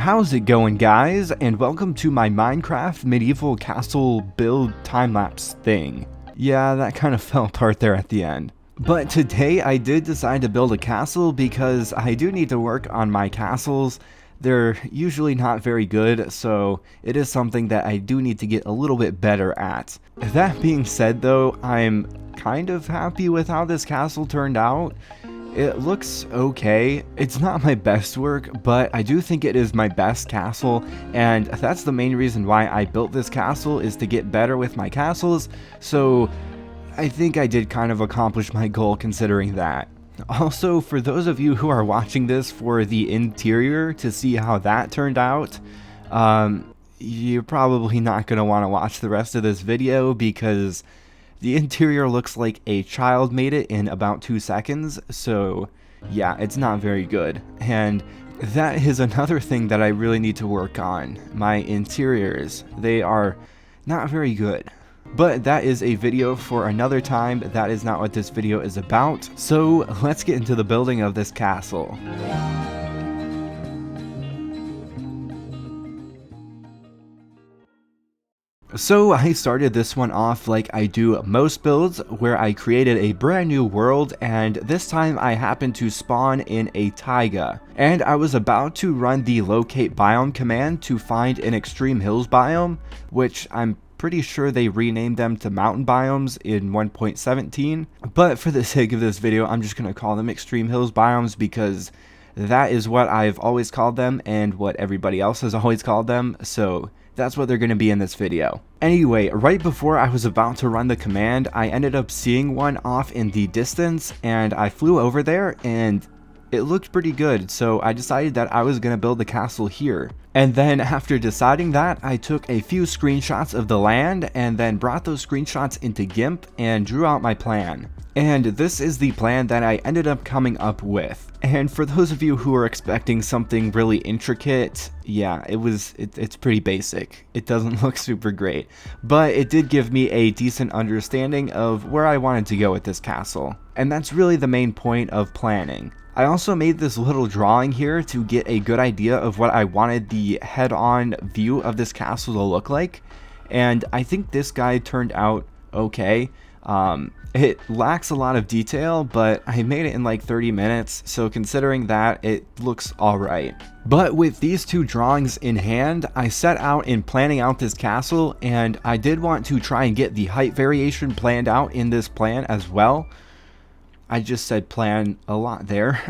How's it going, guys, and welcome to my Minecraft medieval castle build time-lapse thing. Yeah, that kind of fell apart there at the end. But today I did decide to build a castle because I do need to work on my castles. They're usually not very good, so it is something that I do need to get a little bit better at. That being said though, I'm kind of happy with how this castle turned out. It looks okay. It's not my best work, but I do think it is my best castle, and that's the main reason why I built this castle, is to get better with my castles, so I think I did kind of accomplish my goal considering that. Also, for those of you who are watching this for the interior to see how that turned out, you're probably not going to want to watch the rest of this video because the interior looks like a child made it in about 2 seconds, so yeah, it's not very good. And that is another thing that I really need to work on. My interiors, they are not very good. But that is a video for another time. That is not what this video is about. So let's get into the building of this castle. So I started this one off like I do most builds, where I created a brand new world, and this time I happened to spawn in a taiga. And I was about to run the locate biome command to find an extreme hills biome, which I'm pretty sure they renamed them to mountain biomes in 1.17. But for the sake of this video, I'm just going to call them extreme hills biomes because that is what I've always called them and what everybody else has always called them, so that's what they're going to be in this video. Anyway, right before I was about to run the command, I ended up seeing one off in the distance, and I flew over there, and it looked pretty good, so I decided that I was going to build the castle here. And then after deciding that, I took a few screenshots of the land, and then brought those screenshots into GIMP and drew out my plan. And this is the plan that I ended up coming up with. And for those of you who are expecting something really intricate, yeah, it's pretty basic. It doesn't look super great, but it did give me a decent understanding of where I wanted to go with this castle. And that's really the main point of planning. I also made this little drawing here to get a good idea of what I wanted the head-on view of this castle to look like, and I think this guy turned out okay. It lacks a lot of detail, but I made it in like 30 minutes, so considering that, it looks alright. But with these two drawings in hand, I set out in planning out this castle, and I did want to try and get the height variation planned out in this plan as well. I just said plan a lot there.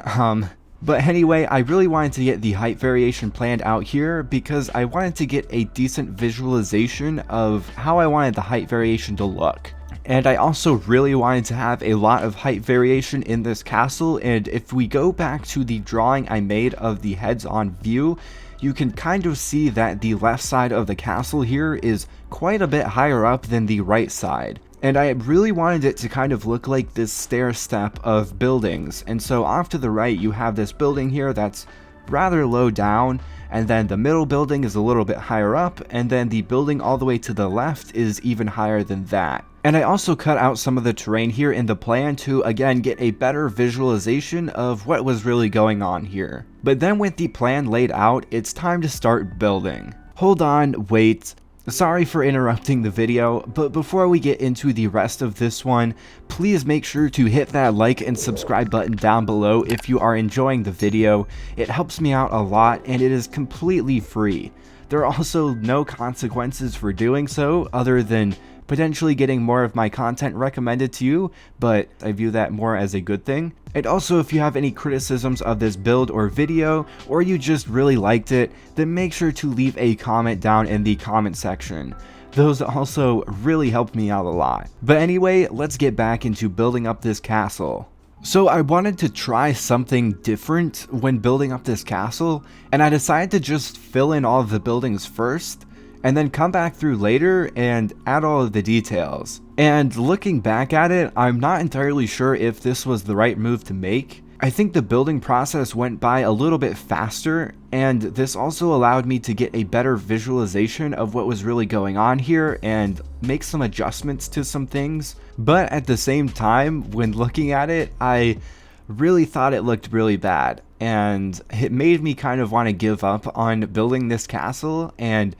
But anyway, I really wanted to get the height variation planned out here because I wanted to get a decent visualization of how I wanted the height variation to look. And I also really wanted to have a lot of height variation in this castle, and if we go back to the drawing I made of the heads-on view, you can kind of see that the left side of the castle here is quite a bit higher up than the right side. And I really wanted it to kind of look like this stair step of buildings, and so off to the right you have this building here that's rather low down, and then the middle building is a little bit higher up, and then the building all the way to the left is even higher than that. And I also cut out some of the terrain here in the plan to again get a better visualization of what was really going on here. But then with the plan laid out, it's time to start building. Hold on, wait. Sorry for interrupting the video, but before we get into the rest of this one, please make sure to hit that like and subscribe button down below if you are enjoying the video. It helps me out a lot, and it is completely free. There are also no consequences for doing so, other than potentially getting more of my content recommended to you, but I view that more as a good thing. And also, if you have any criticisms of this build or video, or you just really liked it, then make sure to leave a comment down in the comment section. Those also really help me out a lot. But anyway, let's get back into building up this castle. So I wanted to try something different when building up this castle, and I decided to just fill in all of the buildings first, and then come back through later and add all of the details. And looking back at it, I'm not entirely sure if this was the right move to make. I think the building process went by a little bit faster, and this also allowed me to get a better visualization of what was really going on here and make some adjustments to some things. But at the same time, when looking at it, I really thought it looked really bad. and it made me kind of want to give up on building this castle, and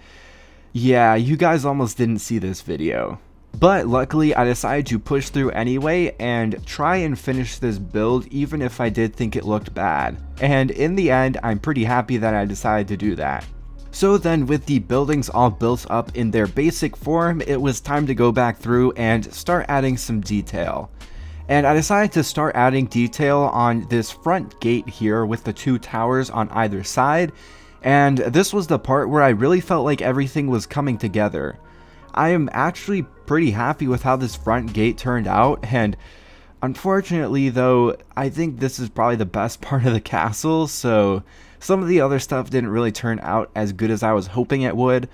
yeah, you guys almost didn't see this video. But luckily I decided to push through anyway and try and finish this build even if I did think it looked bad. And in the end, I'm pretty happy that I decided to do that. So then with the buildings all built up in their basic form, it was time to go back through and start adding some detail. And I decided to start adding detail on this front gate here with the 2 towers on either side. And this was the part where I really felt like everything was coming together. I am actually pretty happy with how this front gate turned out, and unfortunately though, I think this is probably the best part of the castle, so some of the other stuff didn't really turn out as good as I was hoping it would.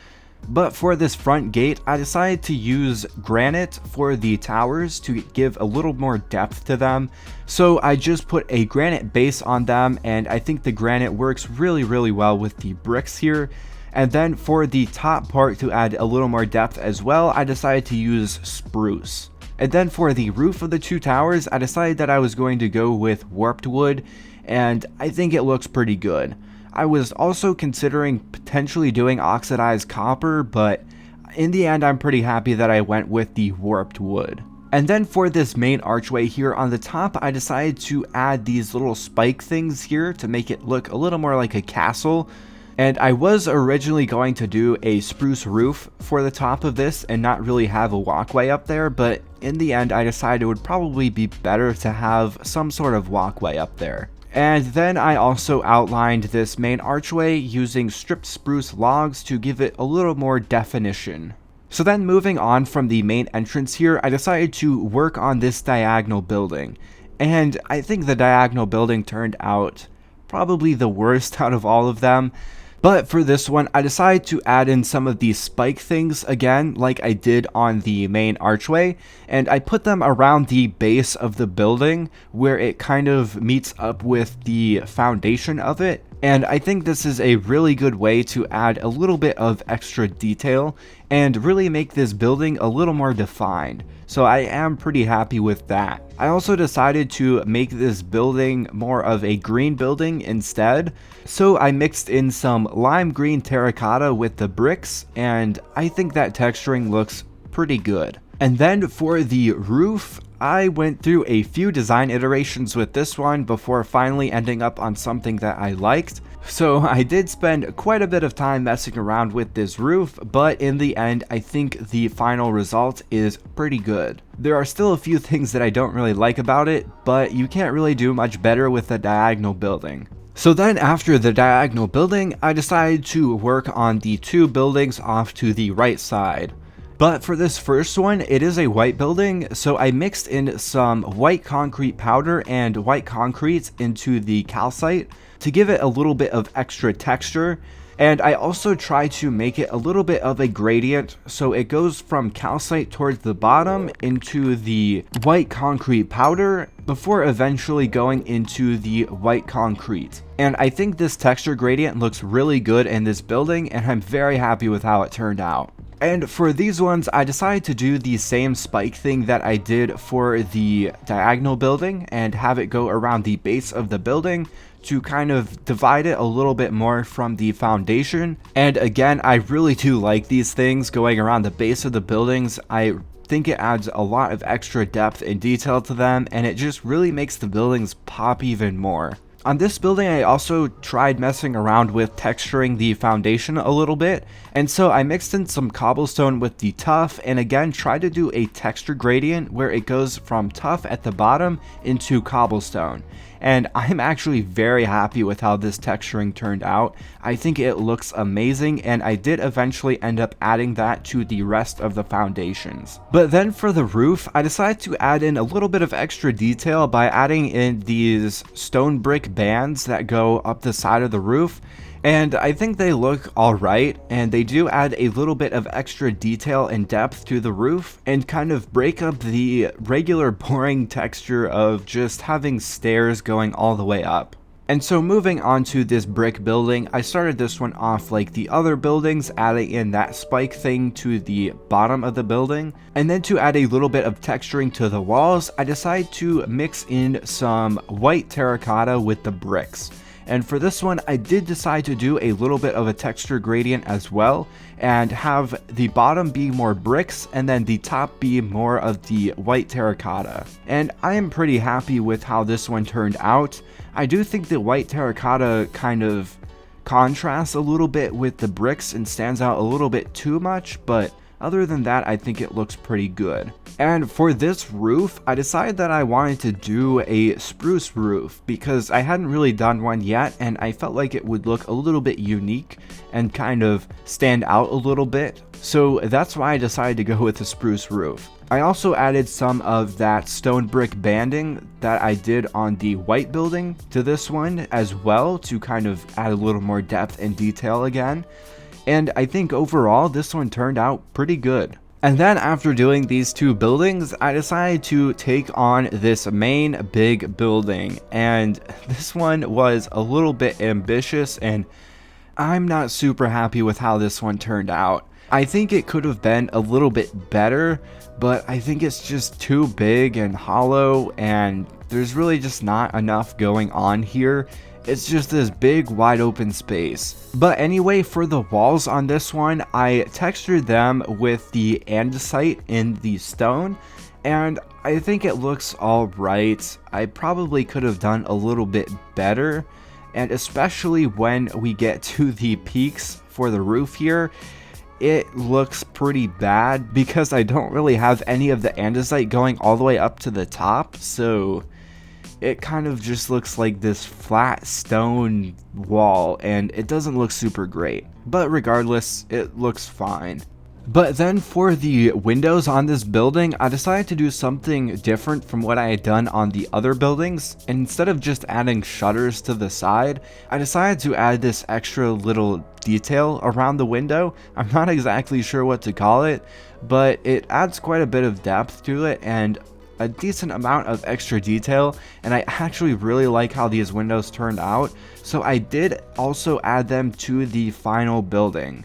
But for this front gate, I decided to use granite for the towers to give a little more depth to them. So I just put a granite base on them, and I think the granite works really well with the bricks here. And then for the top part to add a little more depth as well, I decided to use spruce. And then for the roof of the 2 towers, I decided that I was going to go with warped wood, and I think it looks pretty good. I was also considering potentially doing oxidized copper, but in the end I'm pretty happy that I went with the warped wood. And then for this main archway here on the top, I decided to add these little spike things here to make it look a little more like a castle. And I was originally going to do a spruce roof for the top of this and not really have a walkway up there, but in the end I decided it would probably be better to have some sort of walkway up there. And then I also outlined this main archway using stripped spruce logs to give it a little more definition. So then moving on from the main entrance here, I decided to work on this diagonal building. And I think the diagonal building turned out probably the worst out of all of them. But for this one, I decided to add in some of these spike things again, like I did on the main archway, and I put them around the base of the building where it kind of meets up with the foundation of it. And I think this is a really good way to add a little bit of extra detail and really make this building a little more defined. So I am pretty happy with that. I also decided to make this building more of a green building instead. So I mixed in some lime green terracotta with the bricks, and I think that texturing looks pretty good. And then for the roof, I went through a few design iterations with this one before finally ending up on something that I liked. So I did spend quite a bit of time messing around with this roof, but in the end I think the final result is pretty good. There are still a few things that I don't really like about it, but you can't really do much better with a diagonal building. So then after the diagonal building, I decided to work on the 2 buildings off to the right side. But for this first one, it is a white building, so I mixed in some white concrete powder and white concrete into the calcite to give it a little bit of extra texture. And I also try to make it a little bit of a gradient, so it goes from calcite towards the bottom into the white concrete powder before eventually going into the white concrete. And I think this texture gradient looks really good in this building, and I'm very happy with how it turned out. And for these ones, I decided to do the same spike thing that I did for the diagonal building and have it go around the base of the building to kind of divide it a little bit more from the foundation. And again, I really do like these things going around the base of the buildings. I think it adds a lot of extra depth and detail to them, and it just really makes the buildings pop even more. On this building, I also tried messing around with texturing the foundation a little bit, and so I mixed in some cobblestone with the tuff, and again tried to do a texture gradient where it goes from tuff at the bottom into cobblestone. And I'm actually very happy with how this texturing turned out. I think it looks amazing, and I did eventually end up adding that to the rest of the foundations. But then for the roof, I decided to add in a little bit of extra detail by adding in these stone brick bands that go up the side of the roof. And I think they look alright, and they do add a little bit of extra detail and depth to the roof, and kind of break up the regular boring texture of just having stairs going all the way up. And so moving on to this brick building, I started this one off like the other buildings, adding in that spike thing to the bottom of the building. And then to add a little bit of texturing to the walls, I decided to mix in some white terracotta with the bricks. And for this one, I did decide to do a little bit of a texture gradient as well, and have the bottom be more bricks and then the top be more of the white terracotta. And I am pretty happy with how this one turned out. I do think the white terracotta kind of contrasts a little bit with the bricks and stands out a little bit too much, but other than that, I think it looks pretty good. And for this roof, I decided that I wanted to do a spruce roof because I hadn't really done one yet, and I felt like it would look a little bit unique and kind of stand out a little bit. So that's why I decided to go with a spruce roof. I also added some of that stone brick banding that I did on the white building to this one as well, to kind of add a little more depth and detail again. And I think overall this one turned out pretty good. And then after doing these two buildings, I decided to take on this main big building, and this one was a little bit ambitious, and I'm not super happy with how this one turned out. I think it could have been a little bit better, but I think it's just too big and hollow, and there's really just not enough going on here. It's just this big wide open space. But anyway, for the walls on this one, I textured them with the andesite in the stone, and I think it looks alright. I probably could have done a little bit better, and especially when we get to the peaks for the roof here, it looks pretty bad because I don't really have any of the andesite going all the way up to the top, so it kind of just looks like this flat stone wall, and it doesn't look super great. But regardless, it looks fine. But then for the windows on this building, I decided to do something different from what I had done on the other buildings. And instead of just adding shutters to the side, I decided to add this extra little detail around the window. I'm not exactly sure what to call it, but it adds quite a bit of depth to it and a decent amount of extra detail, and I actually really like how these windows turned out, so I did also add them to the final building.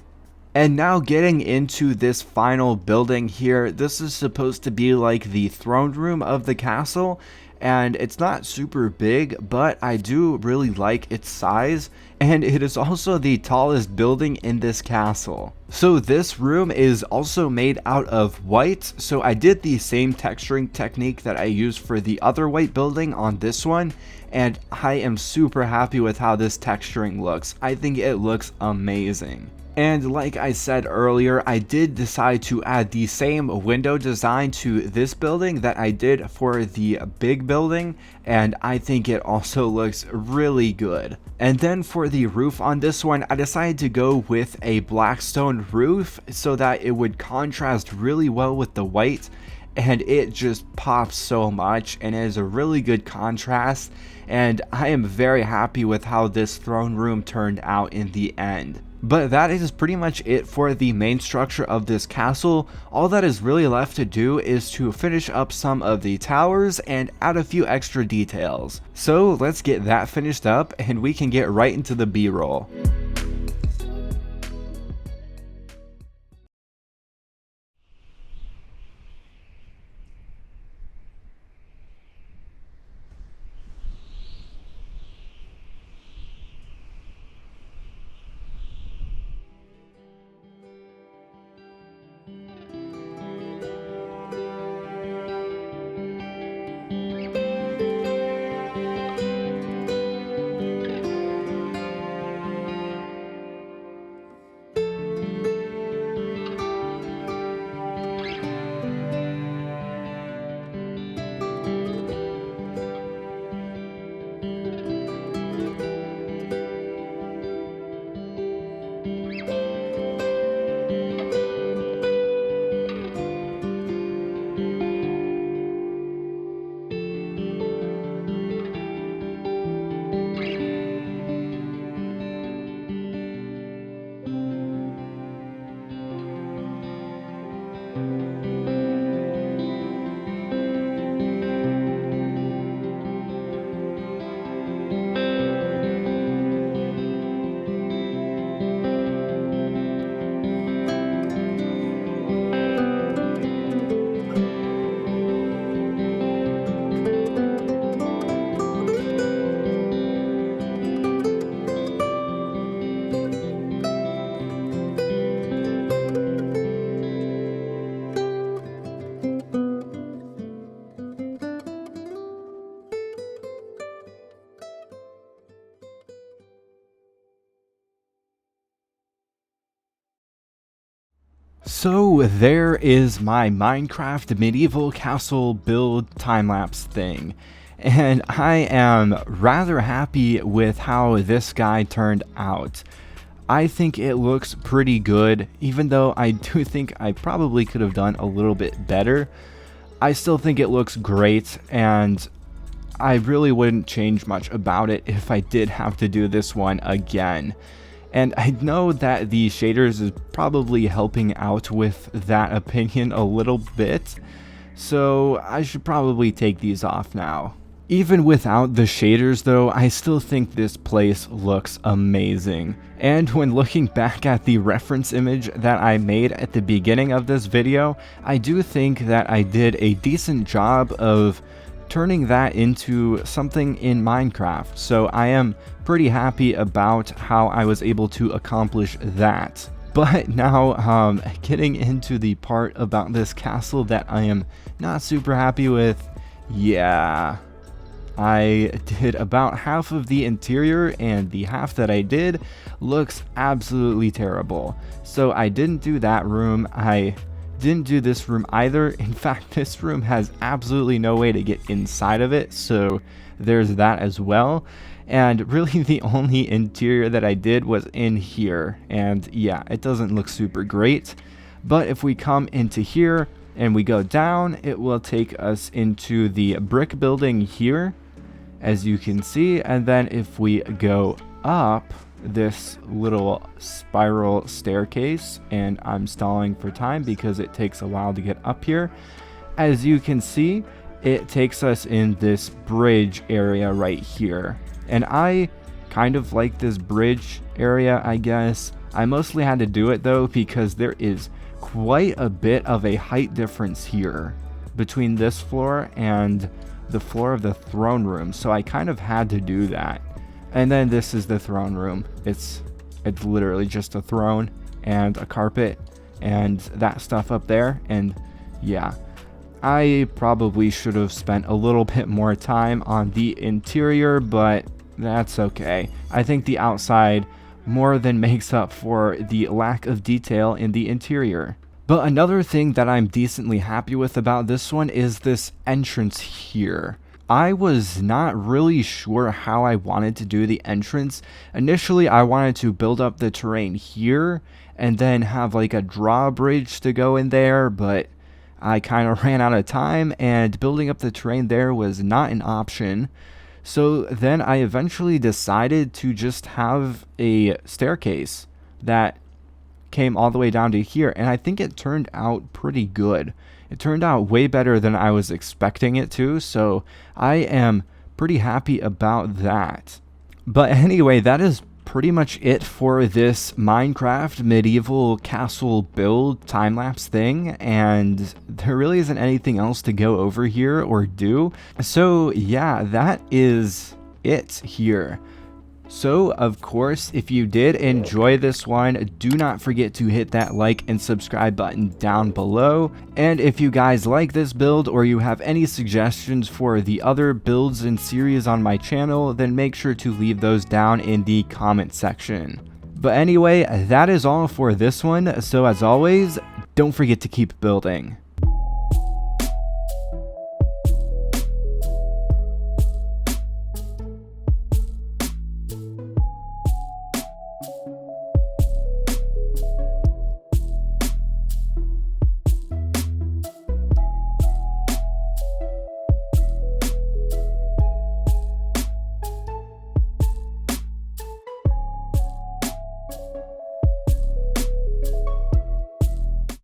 And now getting into this final building here, this is supposed to be like the throne room of the castle, and it's not super big, but I do really like its size, and it is also the tallest building in this castle. So this room is also made out of white, so I did the same texturing technique that I used for the other white building on this one, and I am super happy with how this texturing looks. I think it looks amazing. And like I said earlier, I did decide to add the same window design to this building that I did for the big building, and I think it also looks really good. And then for the roof on this one, I decided to go with a black stone roof so that it would contrast really well with the white, and it just pops so much and it is a really good contrast, and I am very happy with how this throne room turned out in the end. But that is pretty much it for the main structure of this castle. All that is really left to do is to finish up some of the towers and add a few extra details. So let's get that finished up and we can get right into the B-roll. So there is my Minecraft medieval castle build time-lapse thing, and I am rather happy with how this guy turned out. I think it looks pretty good, even though I do think I probably could have done a little bit better. I still think it looks great, and I really wouldn't change much about it if I did have to do this one again. And I know that the shaders is probably helping out with that opinion a little bit, so I should probably take these off now. Even without the shaders though, I still think this place looks amazing. And when looking back at the reference image that I made at the beginning of this video, I do think that I did a decent job of turning that into something in Minecraft, so I am pretty happy about how I was able to accomplish that. But now, getting into the part about this castle that I am not super happy with, yeah, I did about half of the interior, and the half that I did looks absolutely terrible. So I didn't do that room, I didn't do this room either. In fact, this room has absolutely no way to get inside of it, so there's that as well. And really the only interior that I did was in here, and yeah, it doesn't look super great. But if we come into here and we go down, it will take us into the brick building here, as you can see. And then if we go up this little spiral staircase, and I'm stalling for time because it takes a while to get up here, as you can see, it takes us in this bridge area right here. And I kind of like this bridge area, I guess. I mostly had to do it though because there is quite a bit of a height difference here between this floor and the floor of the throne room, so I kind of had to do that. And then this is the throne room. It's literally just a throne and a carpet and that stuff up there. And yeah, I probably should have spent a little bit more time on the interior, but that's okay. I think the outside more than makes up for the lack of detail in the interior. But another thing that I'm decently happy with about this one is this entrance here. I was not really sure how I wanted to do the entrance. Initially, I wanted to build up the terrain here and then have like a drawbridge to go in there, but I kind of ran out of time and building up the terrain there was not an option. So then I eventually decided to just have a staircase that came all the way down to here, and I think it turned out pretty good. It turned out way better than I was expecting it to, so I am pretty happy about that. But anyway, that is pretty much it for this Minecraft medieval castle build time-lapse thing, and there really isn't anything else to go over here or do. So yeah, that is it here. So, of course, if you did enjoy this one, do not forget to hit that like and subscribe button down below. And if you guys like this build or you have any suggestions for the other builds and series on my channel, then make sure to leave those down in the comment section. But anyway, that is all for this one. So as always, don't forget to keep building.